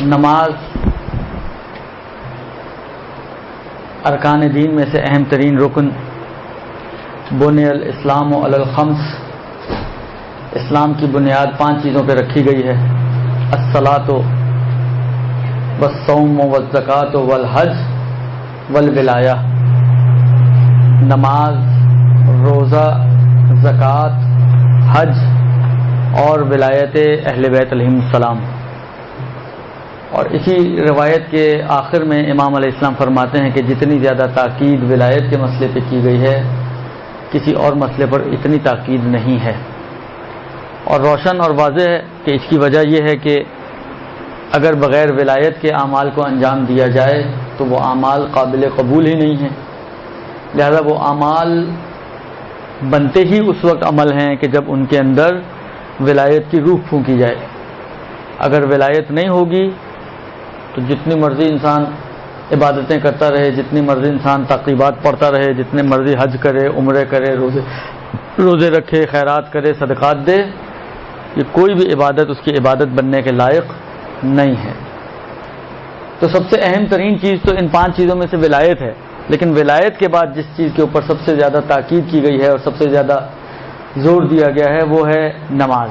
نماز ارکان دین میں سے اہم ترین رکن، بنی الاسلام علی الخمس، اسلام کی بنیاد 5 چیزوں پہ رکھی گئی ہے: الصلاۃ والصوم والزکوٰۃ والحج والولایہ، نماز، روزہ، زکوٰۃ، حج اور ولایت اہل بیت علیہم السلام۔ اور اسی روایت کے آخر میں امام علیہ السلام فرماتے ہیں کہ جتنی زیادہ تاکید ولایت کے مسئلے پہ کی گئی ہے، کسی اور مسئلے پر اتنی تاکید نہیں ہے۔ اور روشن اور واضح ہے کہ اس کی وجہ یہ ہے کہ اگر بغیر ولایت کے اعمال کو انجام دیا جائے تو وہ اعمال قابل قبول ہی نہیں ہیں، لہذا وہ اعمال بنتے ہی اس وقت عمل ہیں کہ جب ان کے اندر ولایت کی روح پھونکی جائے۔ اگر ولایت نہیں ہوگی تو جتنی مرضی انسان عبادتیں کرتا رہے، جتنی مرضی انسان تقریبات پڑھتا رہے، جتنے مرضی حج کرے، عمرے کرے، روزے رکھے، خیرات کرے، صدقات دے، یہ کوئی بھی عبادت اس کی عبادت بننے کے لائق نہیں ہے۔ تو سب سے اہم ترین چیز تو ان 5 چیزوں میں سے ولایت ہے، لیکن ولایت کے بعد جس چیز کے اوپر سب سے زیادہ تاکید کی گئی ہے اور سب سے زیادہ زور دیا گیا ہے وہ ہے نماز۔